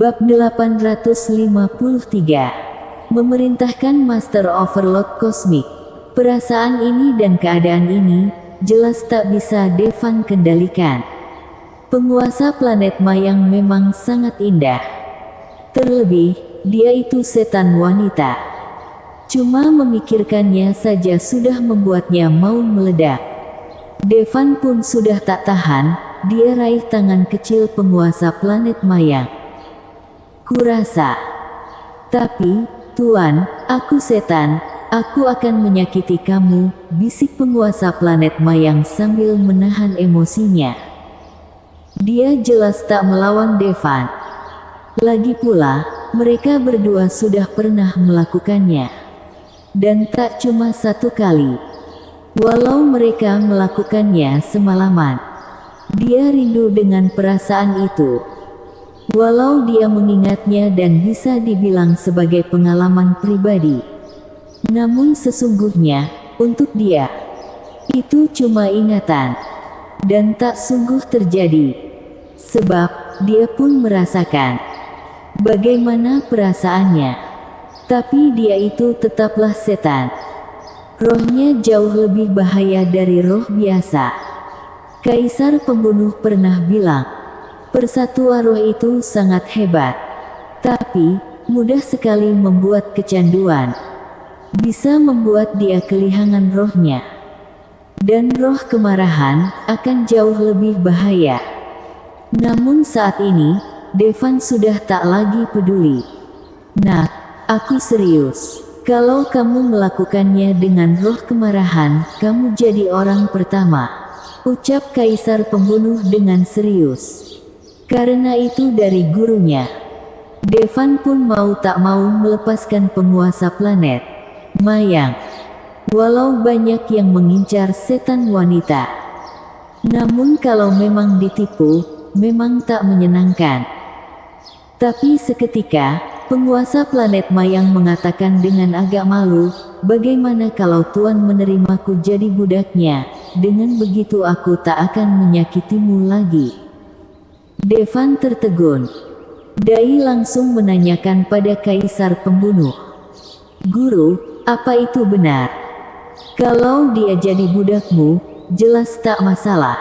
Bab 853. Memerintahkan Master Overload Kosmik. Perasaan ini dan keadaan ini jelas tak bisa Devan kendalikan. Penguasa planet Mayang memang sangat indah. Terlebih, dia itu setan wanita. Cuma memikirkannya saja sudah membuatnya mau meledak. Devan pun sudah tak tahan, dia raih tangan kecil penguasa planet Mayang. Kurasa. Tapi, Tuan, aku setan, aku akan menyakiti kamu, bisik penguasa planet Mayang sambil menahan emosinya. Dia jelas tak melawan Devan. Lagi pula, mereka berdua sudah pernah melakukannya. Dan tak cuma satu kali. Walau mereka melakukannya semalaman, dia rindu dengan perasaan itu. Walau dia mengingatnya dan bisa dibilang sebagai pengalaman pribadi. Namun sesungguhnya, untuk dia, itu cuma ingatan. Dan tak sungguh terjadi. Sebab, dia pun merasakan bagaimana perasaannya. Tapi dia itu tetaplah setan. Rohnya jauh lebih bahaya dari roh biasa. Kaisar pembunuh pernah bilang, persatuan roh itu sangat hebat. Tapi, mudah sekali membuat kecanduan. Bisa membuat dia kehilangan rohnya. Dan roh kemarahan akan jauh lebih bahaya. Namun saat ini, Devan sudah tak lagi peduli. Nah, aku serius. Kalau kamu melakukannya dengan roh kemarahan, kamu jadi orang pertama, ucap Kaisar pembunuh dengan serius. Karena itu dari gurunya. Devan pun mau tak mau melepaskan penguasa planet Mayang. Walau banyak yang mengincar setan wanita. Namun kalau memang ditipu, memang tak menyenangkan. Tapi seketika, penguasa planet Mayang mengatakan dengan agak malu, bagaimana kalau Tuan menerimaku jadi budaknya, dengan begitu aku tak akan menyakitimu lagi. Devan tertegun. Dai langsung menanyakan pada Kaisar pembunuh. Guru, apa itu benar? Kalau dia jadi budakmu, jelas tak masalah.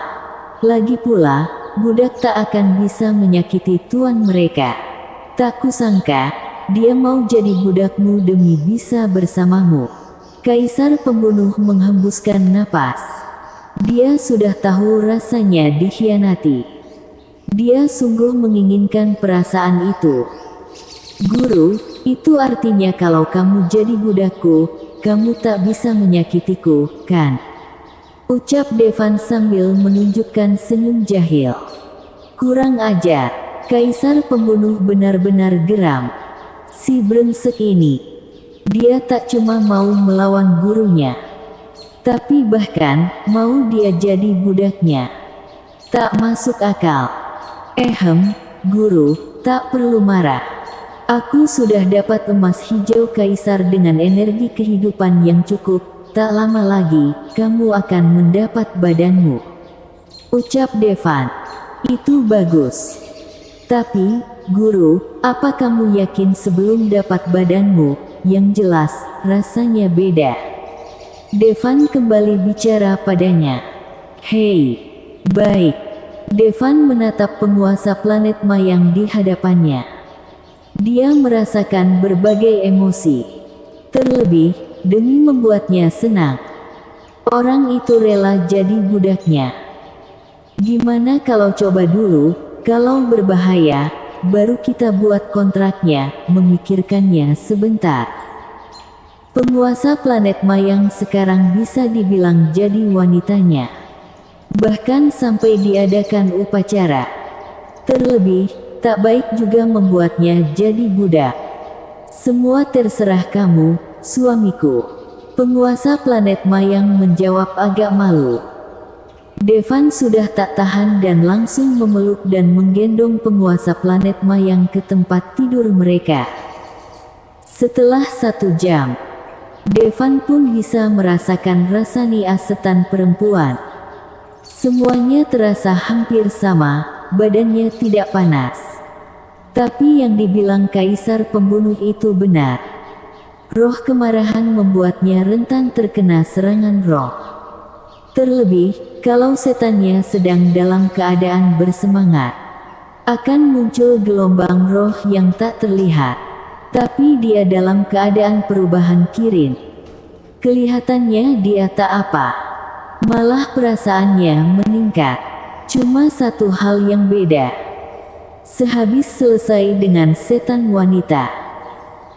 Lagi pula, budak tak akan bisa menyakiti tuan mereka. Tak kusangka, dia mau jadi budakmu demi bisa bersamamu. Kaisar pembunuh menghembuskan napas. Dia sudah tahu rasanya dikhianati. Dia sungguh menginginkan perasaan itu. Guru, itu artinya kalau kamu jadi budakku, kamu tak bisa menyakitiku, kan? Ucap Devan sambil menunjukkan senyum jahil. Kurang ajar. Kaisar pembunuh benar-benar geram. Si brengsek ini. Dia tak cuma mau melawan gurunya, tapi bahkan mau dia jadi budaknya. Tak masuk akal. Guru, tak perlu marah. Aku sudah dapat emas hijau Kaisar dengan energi kehidupan yang cukup. Tak lama lagi, kamu akan mendapat badanmu. Ucap Devan. Itu bagus. Tapi, Guru, apa kamu yakin sebelum dapat badanmu? Yang jelas, rasanya beda. Devan kembali bicara padanya. Hei, baik. Devan menatap penguasa planet Mayang di hadapannya. Dia merasakan berbagai emosi. Terlebih, demi membuatnya senang. Orang itu rela jadi budaknya. Gimana kalau coba dulu, kalau berbahaya, baru kita buat kontraknya, memikirkannya sebentar. Penguasa planet Mayang sekarang bisa dibilang jadi wanitanya. Bahkan sampai diadakan upacara. Terlebih, tak baik juga membuatnya jadi budak. Semua terserah kamu, suamiku. Penguasa planet Mayang menjawab agak malu. Devan sudah tak tahan dan langsung memeluk dan menggendong penguasa planet Mayang ke tempat tidur mereka. Setelah 1 jam, Devan pun bisa merasakan rasa nias setan perempuan. Semuanya terasa hampir sama, badannya tidak panas. Tapi yang dibilang kaisar pembunuh itu benar. Roh kemarahan membuatnya rentan terkena serangan roh. Terlebih, kalau setannya sedang dalam keadaan bersemangat, akan muncul gelombang roh yang tak terlihat. Tapi dia dalam keadaan perubahan kirin. Kelihatannya dia tak apa. Malah perasaannya meningkat. Cuma satu hal yang beda. Sehabis selesai dengan setan wanita,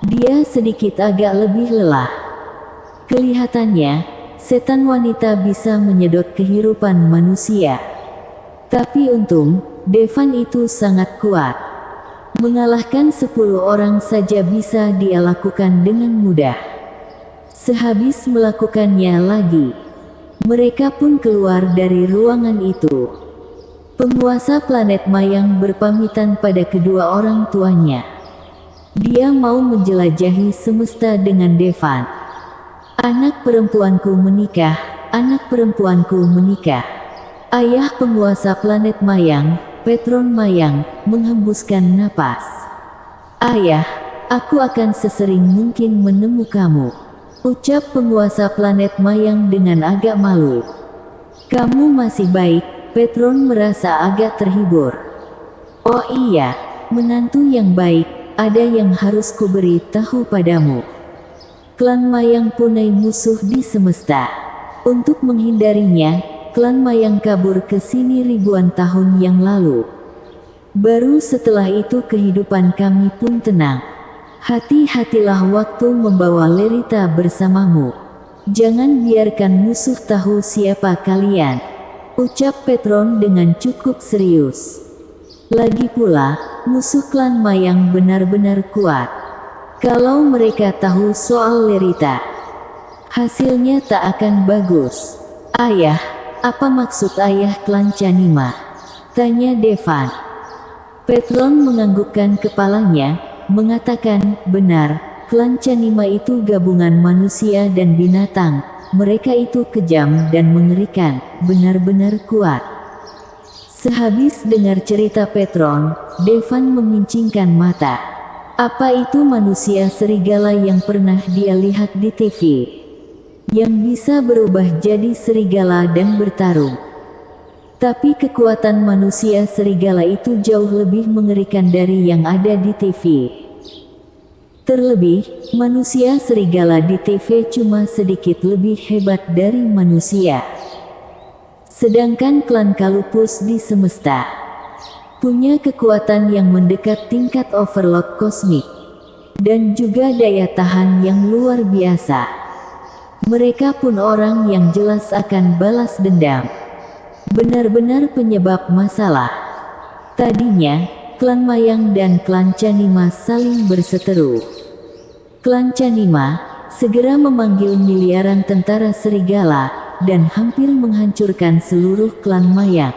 dia sedikit agak lebih lelah. Kelihatannya, setan wanita bisa menyedot kehidupan manusia. Tapi untung, Devan itu sangat kuat. Mengalahkan 10 orang saja bisa dia lakukan dengan mudah. Sehabis melakukannya lagi, mereka pun keluar dari ruangan itu. Penguasa planet Mayang berpamitan pada kedua orang tuanya. Dia mau menjelajahi semesta dengan Devan. Anak perempuanku menikah, anak perempuanku menikah. Ayah penguasa planet Mayang, Petron Mayang, menghembuskan napas. Ayah, aku akan sesering mungkin menemu kamu, ucap penguasa planet Mayang dengan agak malu. Kamu masih baik. Petron merasa agak terhibur. Oh iya, menantu yang baik, ada yang harus kuberi tahu padamu. Klan Mayang punai musuh di semesta. Untuk menghindarinya, klan Mayang kabur ke sini ribuan tahun yang lalu. Baru setelah itu kehidupan kami pun tenang. Hati-hatilah waktu membawa Lerita bersamamu. Jangan biarkan musuh tahu siapa kalian, ucap Petron dengan cukup serius. Lagi pula, musuh klan Mayang benar-benar kuat. Kalau mereka tahu soal Lerita, hasilnya tak akan bagus. Ayah, apa maksud ayah klan Chanima? Tanya Devan. Petron menganggukkan kepalanya, mengatakan, benar, klan Chanima itu gabungan manusia dan binatang. Mereka itu kejam dan mengerikan, benar-benar kuat. Sehabis dengar cerita Petron, Devan memincingkan mata. Apa itu manusia serigala yang pernah dia lihat di TV? Yang bisa berubah jadi serigala dan bertarung. Tapi kekuatan manusia serigala itu jauh lebih mengerikan dari yang ada di TV. Terlebih, manusia serigala di TV cuma sedikit lebih hebat dari manusia. Sedangkan klan Kalupus di semesta punya kekuatan yang mendekat tingkat overload kosmik, dan juga daya tahan yang luar biasa. Mereka pun orang yang jelas akan balas dendam. Benar-benar penyebab masalah. Tadinya, klan Mayang dan klan Chanima saling berseteru. Klan Chanima segera memanggil miliaran tentara serigala dan hampir menghancurkan seluruh klan Mayang.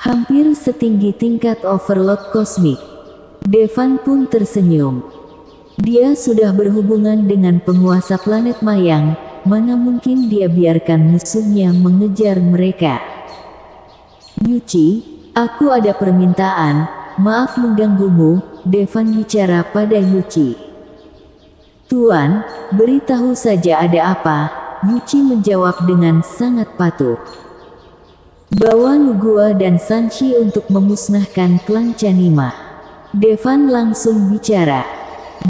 Hampir setinggi tingkat overload kosmik. Devan pun tersenyum. Dia sudah berhubungan dengan penguasa planet Mayang, mana mungkin dia biarkan musuhnya mengejar mereka. Yuchi, aku ada permintaan, maaf mengganggumu, Devan bicara pada Yuchi. Tuan, beritahu saja ada apa, Yuchi menjawab dengan sangat patuh. Bawa Nugua dan Sanchi untuk memusnahkan klan Chanima. Devan langsung bicara.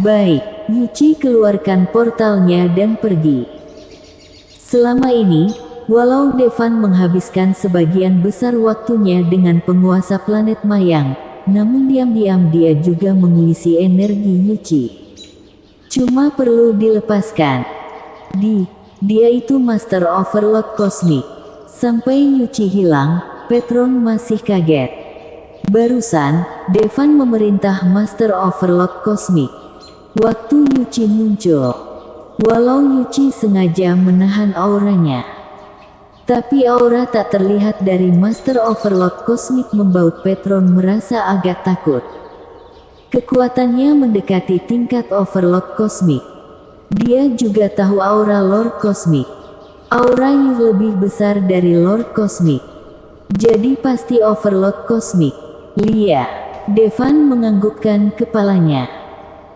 Baik, Yuchi keluarkan portalnya dan pergi. Selama ini, walau Devan menghabiskan sebagian besar waktunya dengan penguasa planet Mayang, namun diam-diam dia juga mengisi energi Yuchi. Cuma perlu dilepaskan. Dia itu Master Overload Kosmik. Sampai Yuchi hilang, Petron masih kaget. Barusan, Devan memerintah Master Overload Kosmik. Waktu Yuchi muncul, walau Yuchi sengaja menahan auranya, tapi aura tak terlihat dari Master Overload Kosmik membaut Petron merasa agak takut. Kekuatannya mendekati tingkat Overload Kosmik. Dia juga tahu aura Lord Kosmik. Aura yang lebih besar dari Lord Kosmik. Jadi pasti Overload Kosmik. Devan menganggukkan kepalanya.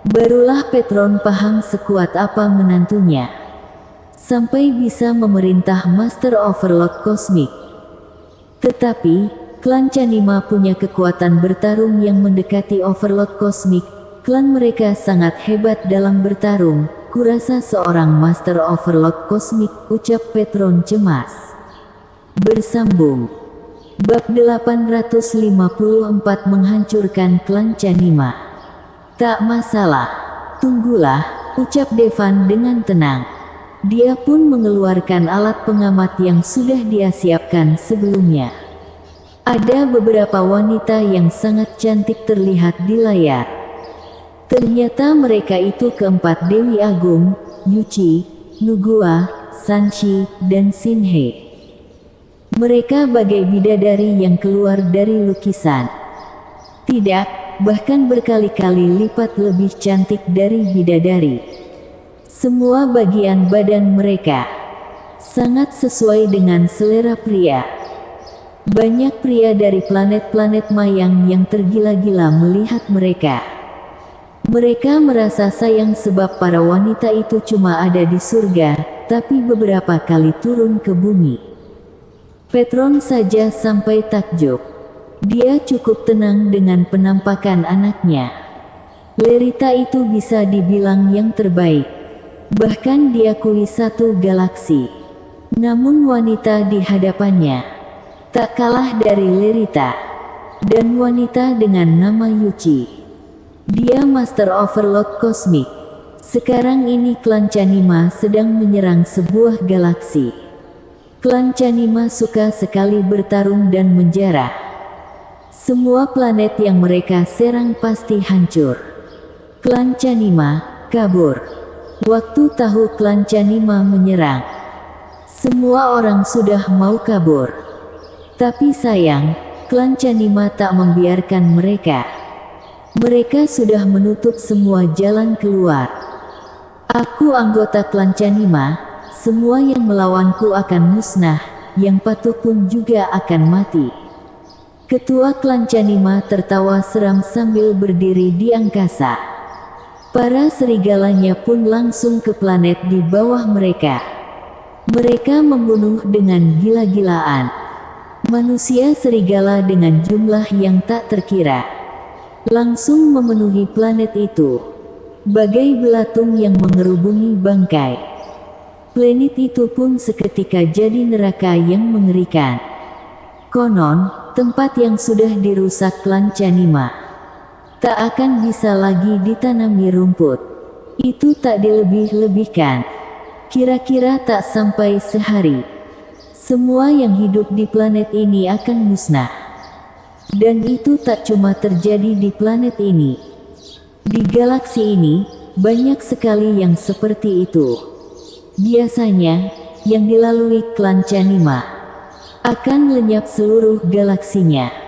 Barulah Petron paham sekuat apa menantunya. Sampai bisa memerintah Master Overload Kosmik. Tetapi, klan Chanima punya kekuatan bertarung yang mendekati Overload Kosmik. Klan mereka sangat hebat dalam bertarung. Kurasa seorang Master Overload Kosmik, ucap Petron cemas. Bersambung. Bab 854 menghancurkan klan Chanima. Tak masalah. Tunggulah, ucap Devan dengan tenang. Dia pun mengeluarkan alat pengamat yang sudah dia siapkan sebelumnya. Ada beberapa wanita yang sangat cantik terlihat di layar. Ternyata mereka itu keempat Dewi Agung, Yuchi, Nugua, Sanchi, dan Sinhe. Mereka bagai bidadari yang keluar dari lukisan. Tidak, bahkan berkali-kali lipat lebih cantik dari bidadari. Semua bagian badan mereka sangat sesuai dengan selera pria. Banyak pria dari planet-planet Mayang yang tergila-gila melihat mereka. Mereka merasa sayang sebab para wanita itu cuma ada di surga, tapi beberapa kali turun ke bumi. Petron saja sampai takjub. Dia cukup tenang dengan penampakan anaknya. Lerita itu bisa dibilang yang terbaik. Bahkan diakui satu galaksi. Namun wanita di hadapannya tak kalah dari Lerita. Dan wanita dengan nama Yuchi. Dia Master Overload Kosmik. Sekarang ini klan Chanima sedang menyerang sebuah galaksi. Klan Chanima suka sekali bertarung dan menjarah. Semua planet yang mereka serang pasti hancur. Klan Chanima kabur. Waktu tahu klan Chanima menyerang, semua orang sudah mau kabur. Tapi sayang, klan Chanima tak membiarkan mereka. Mereka sudah menutup semua jalan keluar. Aku anggota klan Chanima. Semua yang melawanku akan musnah, yang patuh pun juga akan mati. Ketua klan Chanima tertawa seram sambil berdiri di angkasa. Para serigalanya pun langsung ke planet di bawah mereka. Mereka membunuh dengan gila-gilaan. Manusia serigala dengan jumlah yang tak terkira. Langsung memenuhi planet itu. Bagai belatung yang mengerubungi bangkai. Planet itu pun seketika jadi neraka yang mengerikan. Konon, tempat yang sudah dirusak klan Chanima tak akan bisa lagi ditanami rumput. Itu tak dilebih-lebihkan. Kira-kira tak sampai sehari, semua yang hidup di planet ini akan musnah. Dan itu tak cuma terjadi di planet ini. Di galaksi ini, banyak sekali yang seperti itu. Biasanya, yang dilalui klan Chanima akan lenyap seluruh galaksinya.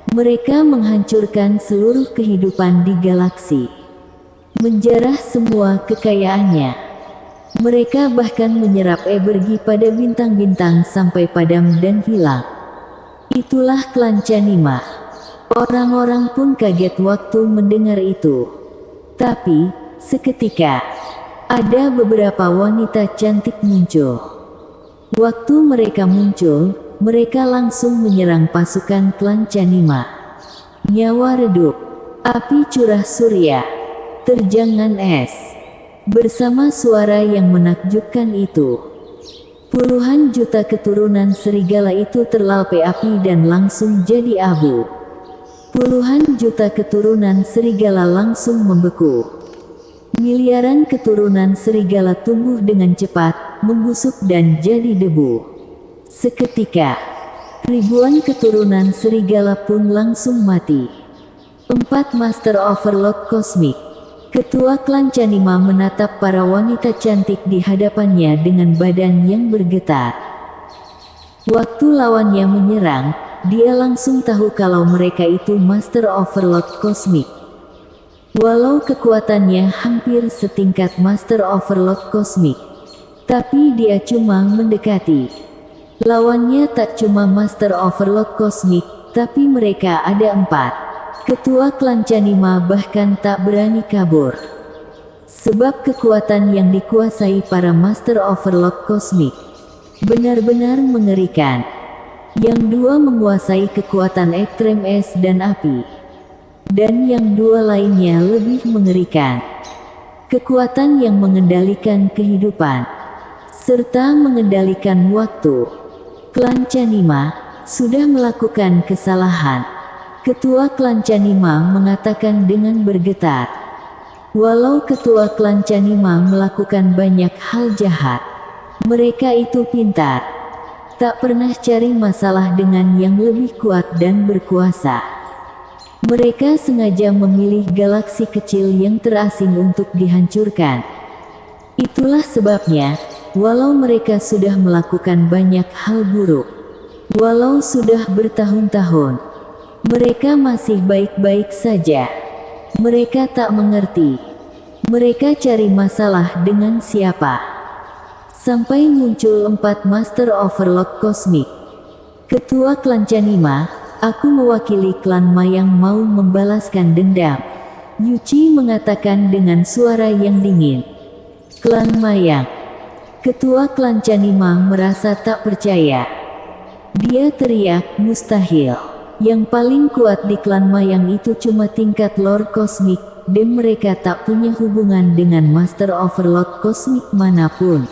Mereka menghancurkan seluruh kehidupan di galaksi. Menjarah semua kekayaannya. Mereka bahkan menyerap energi pada bintang-bintang sampai padam dan hilang. Itulah klan Chanima. Orang-orang pun kaget waktu mendengar itu. Tapi, seketika ada beberapa wanita cantik muncul. Waktu mereka muncul, mereka langsung menyerang pasukan klan Chanima. Nyawa redup, api curah surya, terjangan es. Bersama suara yang menakjubkan itu, puluhan juta keturunan serigala itu terlalpe api dan langsung jadi abu. Puluhan juta keturunan serigala langsung membeku. Miliaran keturunan serigala tumbuh dengan cepat, membusuk dan jadi debu. Seketika, ribuan keturunan serigala pun langsung mati. 4 Master Overload Kosmik. Ketua klan Chanima menatap para wanita cantik di hadapannya dengan badan yang bergetar. Waktu lawannya menyerang, dia langsung tahu kalau mereka itu Master Overload Kosmik. Walau kekuatannya hampir setingkat Master Overload Kosmik, tapi dia cuma mendekati. Lawannya tak cuma Master Overload Kosmik, tapi mereka ada 4. Ketua klan Chanima bahkan tak berani kabur. Sebab kekuatan yang dikuasai para Master Overlord Kosmik benar-benar mengerikan. Yang dua menguasai kekuatan ekstrem es dan api. Dan yang dua lainnya lebih mengerikan. Kekuatan yang mengendalikan kehidupan serta mengendalikan waktu. Klan Chanima sudah melakukan kesalahan. Ketua klan Chanima mengatakan dengan bergetar. Walau ketua klan Chanima melakukan banyak hal jahat, mereka itu pintar. Tak pernah cari masalah dengan yang lebih kuat dan berkuasa. Mereka sengaja memilih galaksi kecil yang terasing untuk dihancurkan. Itulah sebabnya, walau mereka sudah melakukan banyak hal buruk, walau sudah bertahun-tahun, mereka masih baik-baik saja. Mereka tak mengerti. Mereka cari masalah dengan siapa. Sampai muncul 4 Master Overlord Kosmik. Ketua klan Chanima, aku mewakili klan Mayang mau membalaskan dendam. Yuchi mengatakan dengan suara yang dingin. Klan Mayang. Ketua klan Chanima merasa tak percaya. Dia teriak, mustahil. Yang paling kuat di klan Mayang itu cuma tingkat Lord Kosmik, dan mereka tak punya hubungan dengan Master Overlord Kosmik manapun.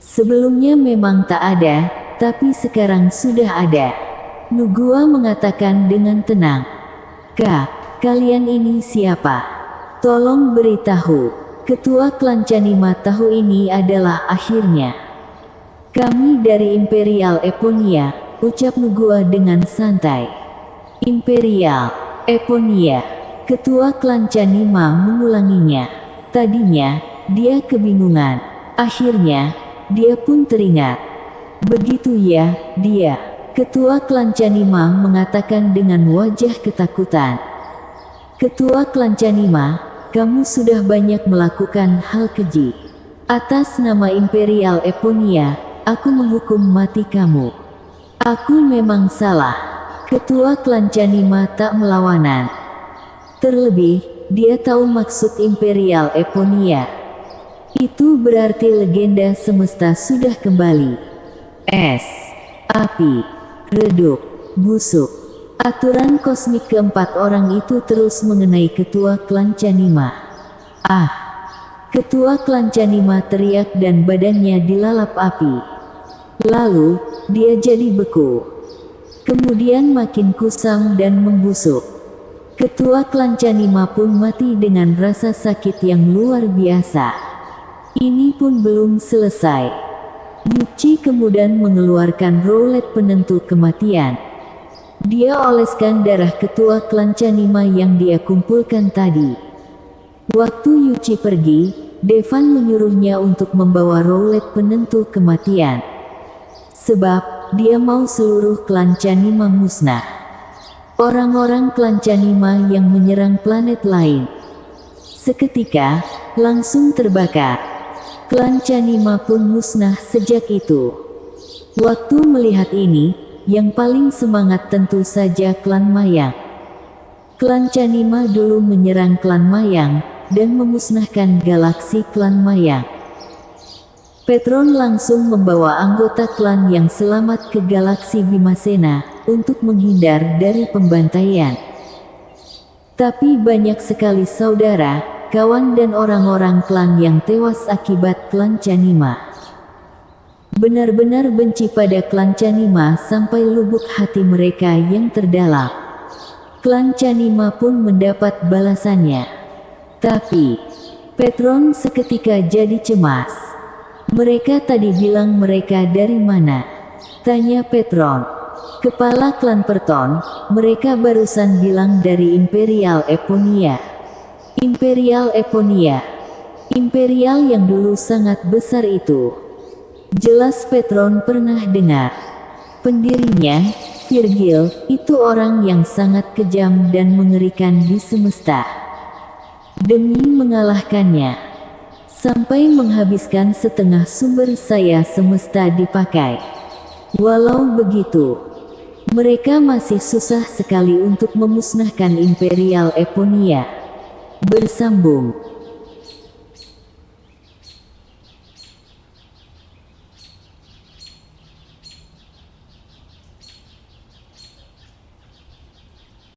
Sebelumnya memang tak ada, tapi sekarang sudah ada. Nugua mengatakan dengan tenang. Kalian ini siapa? Tolong beritahu. Ketua klan Chanima tahu ini adalah akhirnya. Kami dari Imperial Eponia, ucap Nugua dengan santai. Imperial Eponia. Ketua klan Chanima mengulanginya. Tadinya, dia kebingungan. Akhirnya, dia pun teringat. Begitu ya, dia. Ketua klan Chanima mengatakan dengan wajah ketakutan. Ketua klan Chanima, kamu sudah banyak melakukan hal keji. Atas nama Imperial Eponia, aku menghukum mati kamu. Aku memang salah. Ketua klan Chanima tak melawanan. Terlebih, dia tahu maksud Imperial Eponia. Itu berarti legenda semesta sudah kembali. Es, api, redup, busuk. Aturan kosmik keempat orang itu terus mengenai ketua klan Chanima. Ketua klan Chanima teriak dan badannya dilalap api. Lalu, dia jadi beku. Kemudian makin kusam dan membusuk. Ketua klan Chanima pun mati dengan rasa sakit yang luar biasa. Ini pun belum selesai. Yuchi kemudian mengeluarkan roulette penentu kematian. Dia oleskan darah ketua klan Chanima yang dia kumpulkan tadi. Waktu Yuchi pergi, Devan menyuruhnya untuk membawa roulette penentu kematian. Sebab, dia mau seluruh klan Chanima musnah. Orang-orang klan Chanima yang menyerang planet lain seketika langsung terbakar. Klan Chanima pun musnah sejak itu. Waktu melihat ini, yang paling semangat tentu saja klan Mayang. Klan Chanima dulu menyerang klan Mayang, dan memusnahkan galaksi klan Mayang. Petron langsung membawa anggota klan yang selamat ke galaksi Bimasena, untuk menghindar dari pembantaian. Tapi banyak sekali saudara, kawan dan orang-orang klan yang tewas akibat klan Chanima. Benar-benar benci pada klan Chanima sampai lubuk hati mereka yang terdalam. Klan Chanima pun mendapat balasannya. Tapi, Petron seketika jadi cemas. Mereka tadi bilang mereka dari mana? Tanya Petron. Kepala klan Perton, mereka barusan bilang dari Imperial Eponia. Imperial Eponia. Imperial yang dulu sangat besar itu. Jelas Petron pernah dengar. Pendirinya, Virgil, itu orang yang sangat kejam dan mengerikan di semesta. Demi mengalahkannya, sampai menghabiskan setengah sumber saya semesta dipakai. Walau begitu, Mereka masih susah sekali untuk memusnahkan Imperial Eponia. Bersambung.